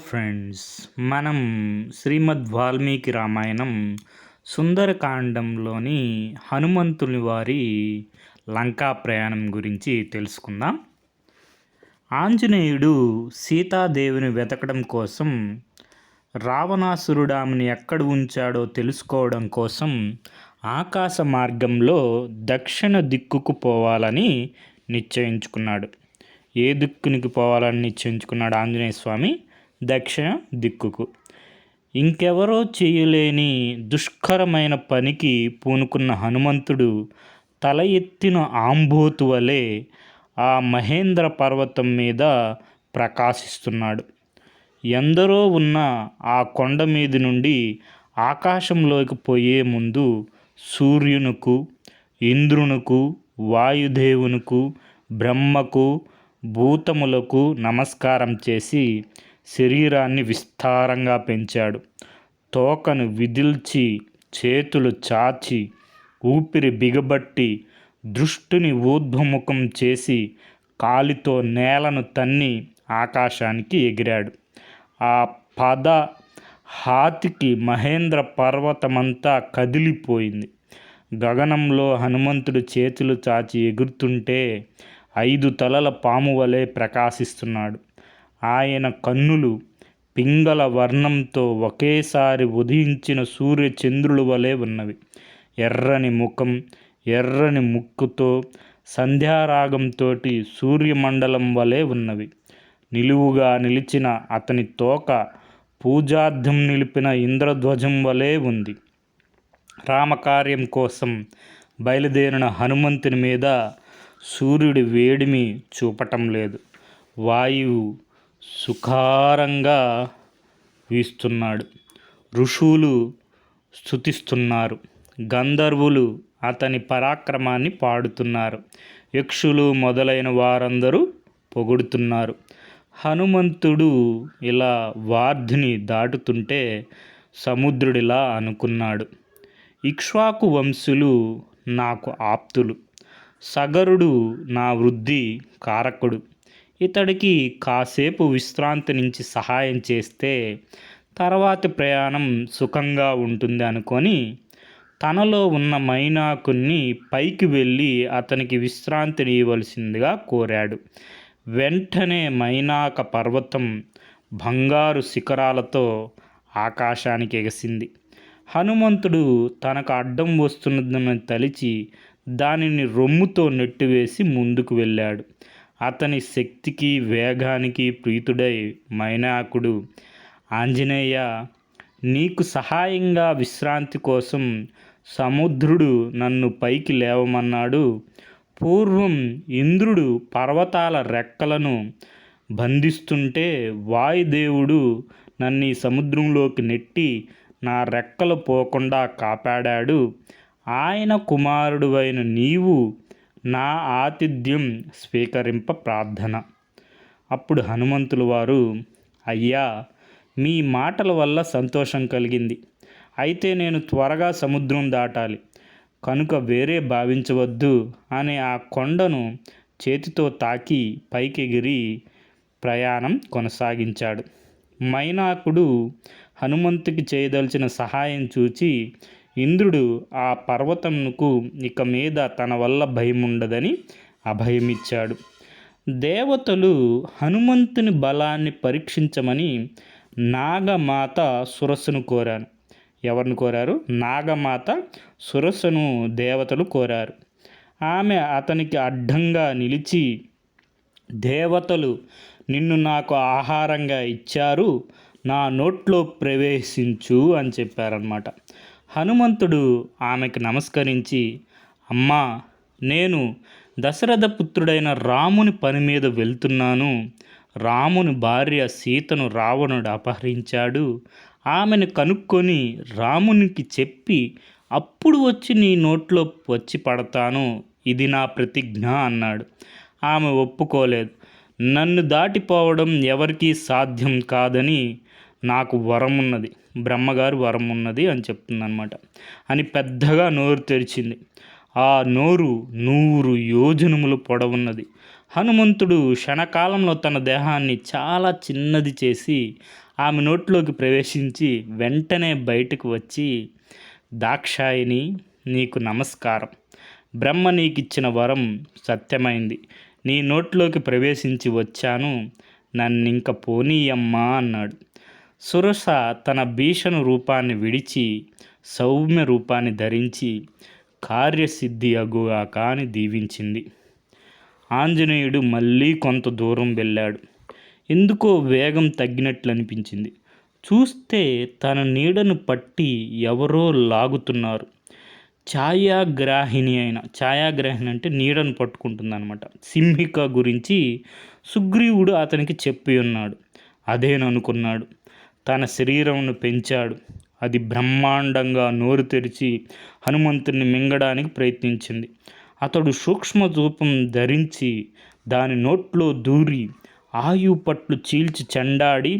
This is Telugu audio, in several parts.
ఫ్రెండ్స్, మనం శ్రీమద్ వాల్మీకి రామాయణం సుందరకాండంలోని హనుమంతుని వారి లంకా ప్రయాణం గురించి తెలుసుకుందాం. ఆంజనేయుడు సీతాదేవిని వెతకడం కోసం రావణాసురుడు ఆమెను ఎక్కడ ఉంచాడో తెలుసుకోవడం కోసం ఆకాశ మార్గంలో దక్షిణ దిక్కుకు పోవాలని నిశ్చయించుకున్నాడు. ఏ దిక్కునికి పోవాలని నిశ్చయించుకున్నాడు ఆంజనేయ స్వామి? దక్షిణ దిక్కుకు. ఇంకెవరో చేయలేని దుష్కరమైన పనికి పూనుకున్న హనుమంతుడు తల ఎత్తిన ఆంబోతు వలె ఆ మహేంద్ర పర్వతం మీద ప్రకాశిస్తున్నాడు. ఎందరో ఉన్న ఆ కొండ మీద నుండి ఆకాశంలోకి పోయే ముందు సూర్యునుకు, ఇంద్రునుకు, వాయుదేవునుకు, బ్రహ్మకు, భూతములకు నమస్కారం చేసి శరీరాన్ని విస్తారంగా పెంచాడు. తోకను విదిల్చి, చేతులు చాచి, ఊపిరి బిగబట్టి, దృష్టిని ఊర్ధ్వముఖం చేసి కాలితో నేలను తన్ని ఆకాశానికి ఎగిరాడు. ఆ పద హాతికి మహేంద్ర పర్వతమంతా కదిలిపోయింది. గగనంలో హనుమంతుడు చేతులు చాచి ఎగురుతుంటే 5 తలల పాము వలె ప్రకాశిస్తున్నాడు. ఆయన కన్నులు పింగళ వర్ణంతో ఒకేసారి ఉదయించిన సూర్యచంద్రుల వలె ఉన్నవి. ఎర్రని ముఖం, ఎర్రని ముక్కుతో సంధ్యారాగంతోటి సూర్యమండలం వలె ఉన్నవి. నిలువుగా నిలిచిన అతని తోక పూజార్థం నిలిపిన ఇంద్రధ్వజం వలె ఉంది. రామకార్యం కోసం బయలుదేరిన హనుమంతుని మీద సూర్యుడి వేడిమి చూపటం లేదు. వాయువు సుఖారంగా వీస్తున్నాడు. ఋషులు స్తుతిస్తున్నారు. గంధర్వులు అతని పరాక్రమాన్ని పాడుతున్నారు. యక్షులు మొదలైన వారందరూ పొగుడుతున్నారు. హనుమంతుడు ఇలా వార్ధిని దాటుతుంటే సముద్రుడిలా అనుకున్నాడు. ఇక్ష్వాకు వంశులు నాకు ఆప్తులు. సగరుడు నా వృద్ధి కారకుడు. ఇతడికి కాసేపు విశ్రాంతి నుంచి సహాయం చేస్తే తర్వాతి ప్రయాణం సుఖంగా ఉంటుంది అనుకొని తనలో ఉన్న మైనాకుని పైకి వెళ్ళి అతనికి విశ్రాంతిని ఇవ్వవలసిందిగా కోరాడు. వెంటనే మైనాక పర్వతం బంగారు శిఖరాలతో ఆకాశానికి ఎగసింది. హనుమంతుడు తనకు అడ్డం వస్తున్నదని తలిచి దానిని రొమ్ముతో నెట్టివేసి ముందుకు వెళ్ళాడు. అతని శక్తికి వేగానికి ప్రీతుడై మైనాకుడు, ఆంజనేయ, నీకు సహాయంగా విశ్రాంతి కోసం సముద్రుడు నన్ను పైకి లేవమన్నాడు. పూర్వం ఇంద్రుడు పర్వతాల రెక్కలను బంధిస్తుంటే వాయుదేవుడు నన్ను ఈ సముద్రంలోకి నెట్టి నా రెక్కలు పోకుండా కాపాడాడు. ఆయన కుమారుడువైన నీవు నా ఆతిథ్యం స్వీకరింప ప్రార్థన. అప్పుడు హనుమంతుల వారు, అయ్యా, మీ మాటల వల్ల సంతోషం కలిగింది. అయితే నేను త్వరగా సముద్రం దాటాలి కనుక వేరే భావించవద్దు అని ఆ కొండను చేతితో తాకి పైకెగిరి ప్రయాణం కొనసాగించాడు. మైనాకుడు హనుమంతుకి చేయదలిచిన సహాయం చూచి ఇంద్రుడు ఆ పర్వతంకు ఇక మీద తన వల్ల భయముండదని అభయమిచ్చాడు. దేవతలు హనుమంతుని బలాన్ని పరీక్షించమని నాగమాత సురస్సును కోరాను. ఎవరిని కోరారు? నాగమాత సురస్సును దేవతలు కోరారు. ఆమె అతనికి అడ్డంగా నిలిచి, దేవతలు నిన్ను నాకు ఆహారంగా ఇచ్చారు, నా నోట్లో ప్రవేశించు అని చెప్పారన్నమాట. హనుమంతుడు ఆమెకు నమస్కరించి, అమ్మా, నేను దశరథ పుత్రుడైన రాముని పని మీద వెళ్తున్నాను. రాముని భార్య సీతను రావణుడు అపహరించాడు. ఆమెను కనుక్కొని రామునికి చెప్పి అప్పుడు వచ్చి నీ నోట్లో వచ్చి పడతాను. ఇది నా ప్రతిజ్ఞ అన్నాడు. ఆమె ఒప్పుకోలేదు. నన్ను దాటిపోవడం ఎవరికీ సాధ్యం కాదని నాకు వరం ఉన్నది, బ్రహ్మగారు వరం ఉన్నది అని చెప్తుందన్నమాట. అని పెద్దగా నోరు తెరిచింది. ఆ నోరు 100 యోజనములు పొడవున్నది. హనుమంతుడు క్షణకాలంలో తన దేహాన్ని చాలా చిన్నది చేసి ఆమె నోట్లోకి ప్రవేశించి వెంటనే బయటకు వచ్చి, దాక్షాయిని, నీకు నమస్కారం. బ్రహ్మ నీకిచ్చిన వరం సత్యమైంది. నీ నోట్లోకి ప్రవేశించి వచ్చాను, నన్నింక పోనీయమ్మా అన్నాడు. సురస తన భీషణ రూపాన్ని విడిచి సౌమ్య రూపాన్ని ధరించి కార్యసిద్ధి అగుగాక అని దీవించింది. ఆంజనేయుడు మళ్ళీ కొంత దూరం వెళ్ళాడు. ఎందుకో వేగం తగ్గినట్లు అనిపించింది. చూస్తే తన నీడను పట్టి ఎవరో లాగుతున్నారు. ఛాయాగ్రాహిణి అంటే నీడను పట్టుకుంటుంది అనమాట. సింహిక గురించి సుగ్రీవుడు అతనికి చెప్పి ఉన్నాడు. అదేననుకున్నాడు. తన శరీరంను పెంచాడు. అది బ్రహ్మాండంగా నోరు తెరిచి హనుమంతుని మింగడానికి ప్రయత్నించింది. అతడు సూక్ష్మ రూపం ధరించి దాని నోట్లో దూరి ఆయుపట్లు చీల్చి చెండాడి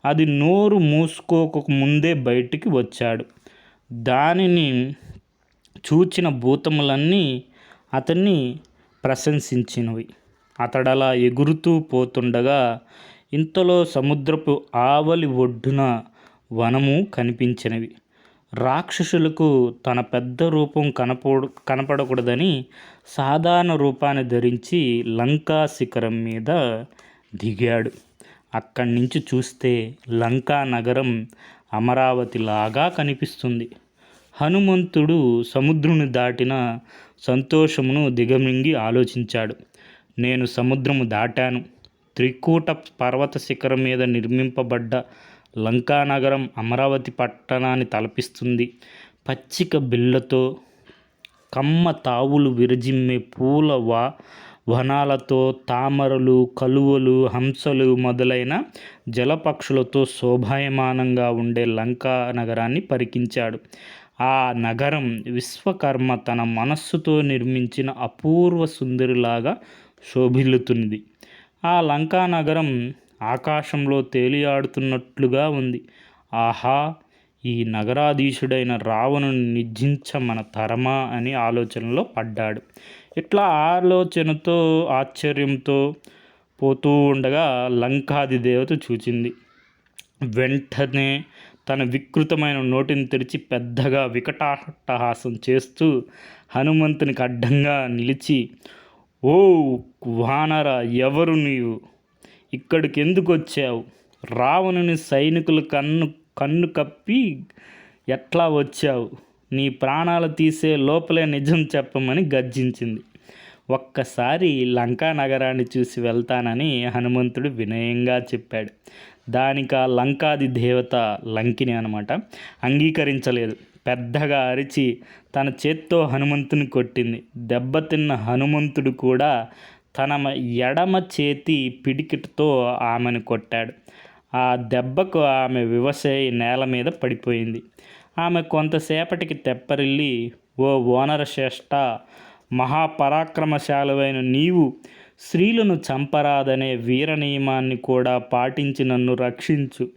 అది నోరు మూసుకోక ముందే బయటికి వచ్చాడు. దానిని చూచిన భూతములన్నీ అతన్ని ప్రశంసించినవి. అతడలా ఎగురుతూ పోతుండగా ఇంతలో సముద్రపు ఆవలి ఒడ్డున వనము కనిపించినవి. రాక్షసులకు తన పెద్ద రూపం కనపడకూడదని సాధారణ రూపాన్ని ధరించి లంకా శిఖరం మీద దిగాడు. అక్కడి నుంచి చూస్తే లంకా నగరం అమరావతిలాగా కనిపిస్తుంది. హనుమంతుడు సముద్రుని దాటిన సంతోషమును దిగమింగి ఆలోచించాడు. నేను సముద్రము దాటాను. త్రికూట పర్వత శిఖరం మీద నిర్మింపబడ్డ లంకానగరం అమరావతి పట్టణాన్ని తలపిస్తుంది. పచ్చిక బిళ్ళతో కమ్మ తావులు విరజిమ్మే పూల వనాలతో తామరలు, కలువలు, హంసలు మొదలైన జలపక్షులతో శోభాయమానంగా ఉండే లంకా నగరాన్ని పరికించాడు. ఆ నగరం విశ్వకర్మ తన మనస్సుతో నిర్మించిన అపూర్వ సుందరిలాగా శోభిల్లుతున్నది. ఆ లంకా నగరం ఆకాశంలో తేలియాడుతున్నట్లుగా ఉంది. ఆహా, ఈ నగరాధీశుడైన రావణుని నిర్జించ మన తరమా అని ఆలోచనలో పడ్డాడు. ఇట్లా ఆలోచనతో ఆశ్చర్యంతో పోతూ ఉండగా లంకాది దేవత చూచింది. వెంటనే తన వికృతమైన నోటిని తెరిచి పెద్దగా వికటాట్టహాసం చేస్తూ హనుమంతునికి అడ్డంగా నిలిచి, ఓ వానర, ఎవరు నీవు? ఇక్కడికి ఎందుకు వచ్చావు? రావణుని సైనికులు కన్ను కప్పి ఎట్లా వచ్చావు? నీ ప్రాణాలు తీసే లోపలే నిజం చెప్పమని గర్జించింది. ఒక్కసారి లంకా నగరాన్ని చూసి వెళ్తానని హనుమంతుడు వినయంగా చెప్పాడు. దానికి ఆ లంకాది దేవత లంకిని అంగీకరించలేదు. పెద్దగా అరిచి తన చేత్తో హనుమంతుని కొట్టింది. దెబ్బతిన్న హనుమంతుడు కూడా తన ఎడమ చేతి పిడికిటితో ఆమెను కొట్టాడు. ఆ దెబ్బకు ఆమె వివశై నేల మీద పడిపోయింది. ఆమె కొంతసేపటికి తెప్పరిల్లి, ఓ వానర శ్రేష్ఠ, మహాపరాక్రమశాలువైన నీవు స్త్రీలను చంపరాదనే వీర నియమాన్ని కూడా పాటించి నన్ను రక్షించు.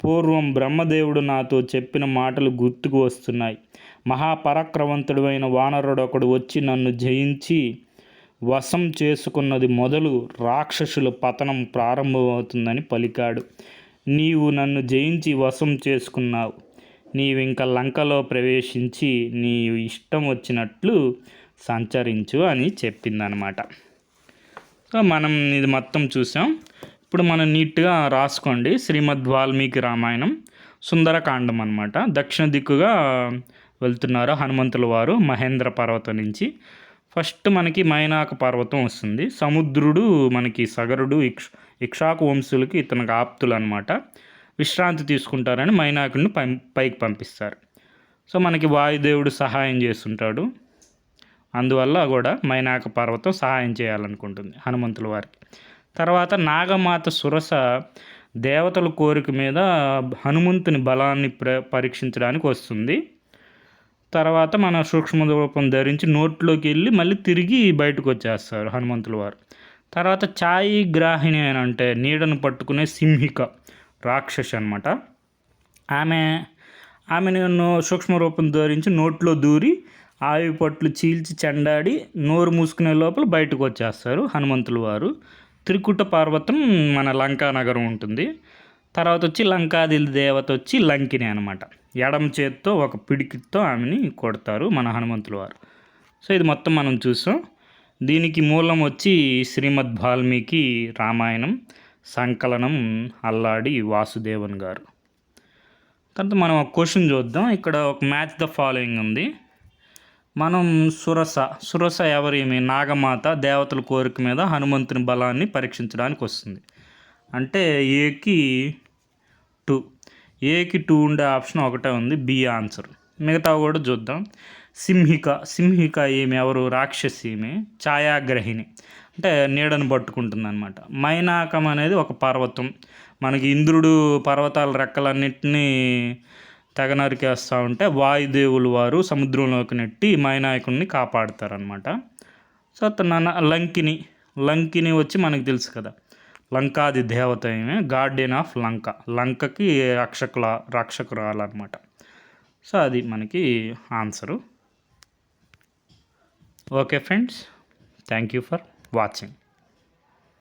పూర్వం బ్రహ్మదేవుడు నాతో చెప్పిన మాటలు గుర్తుకు వస్తున్నాయి. మహాపరాక్రమవంతుడైన వానరుడొకడు వచ్చి నన్ను జయించి వశం చేసుకున్నది మొదలు రాక్షసుల పతనం ప్రారంభమవుతుందని పలికాడు. నీవు నన్ను జయించి వశం చేసుకున్నావు. నీవింక లంకలో ప్రవేశించి నీ ఇష్టం వచ్చినట్లు సంచరించు అని చెప్పిందనమాట. సో మనం ఇది మొత్తం చూసాం. ఇప్పుడు మనం నీట్గా రాసుకోండి. శ్రీమద్ వాల్మీకి రామాయణం సుందరకాండం అనమాట. దక్షిణ దిక్కుగా వెళ్తున్నారు హనుమంతుల వారు మహేంద్ర పర్వతం నుంచి. ఫస్ట్ మనకి మైనాక పర్వతం వస్తుంది. సముద్రుడు మనకి సగరుడు ఇక్షాకు వంశులకి ఇతనికి ఆప్తులు అనమాట. విశ్రాంతి తీసుకుంటారని మైనాకుడిని పైకి పంపిస్తారు. సో మనకి వాయుదేవుడు సహాయం చేస్తుంటాడు. అందువల్ల కూడా మైనాక పర్వతం సహాయం చేయాలనుకుంటుంది హనుమంతుల వారికి. తర్వాత నాగమాత సురస దేవతల కోరిక మీద హనుమంతుని బలాన్ని పరీక్షించడానికి వస్తుంది. తర్వాత మన సూక్ష్మ రూపం ధరించి నోట్లోకి వెళ్ళి మళ్ళీ తిరిగి బయటకు వచ్చేస్తారు హనుమంతుల వారు. తర్వాత ఛాయాగ్రాహిణి అని అంటే నీడను పట్టుకునే సింహిక రాక్షసి అనమాట. ఆమెను సూక్ష్మ రూపం ధరించి నోట్లో దూరి ఆయుపట్లు చీల్చి చెండాడి నోరు మూసుకునే లోపల బయటకు వచ్చేస్తారు హనుమంతుల వారు. త్రికుట పర్వతం మన లంకా నగరం ఉంటుంది. తర్వాత వచ్చి లంకాది దేవత వచ్చి లంకిని అనమాట. ఎడమ చేత్తో ఒక పిడికితో ఆమెని కొడతారు మన హనుమంతుల వారు. సో ఇది మొత్తం మనం చూసాం. దీనికి మూలం వచ్చి శ్రీమద్ వాల్మీకి రామాయణం సంకలనం అల్లాడి వాసుదేవన్ గారు. తర్వాత మనం ఒక క్వశ్చన్ చూద్దాం. ఇక్కడ ఒక మ్యాచ్ ద ఫాలోయింగ్ ఉంది. మనం సురస ఎవరేమి నాగమాత దేవతల కోరిక మీద హనుమంతుని బలాన్ని పరీక్షించడానికి వస్తుంది. అంటే ఏకి 2 ఉండే ఆప్షన్ ఒకటే ఉంది, బి ఆన్సర్. మిగతా కూడా చూద్దాం. సింహిక ఈమె ఎవరు? రాక్షసి, ఈమె ఛాయాగ్రహిణి, అంటే నీడను పట్టుకుంటుంది అనమాట. మైనాకం అనేది ఒక పర్వతం. మనకి ఇంద్రుడు పర్వతాల రెక్కలన్నింటినీ తెగ నరికేస్తూ ఉంటే వాయుదేవులు వారు సముద్రంలోకి నెట్టి మైనాయకుడిని కాపాడుతారనమాట. సో అతను లంకిని వచ్చి మనకు తెలుసు కదా, లంకాది దేవత, ఏమే గార్డియన్ ఆఫ్ లంకకి రక్షకురాలన్నమాట. సో అది మనకి answer. Okay friends, thank you for watching.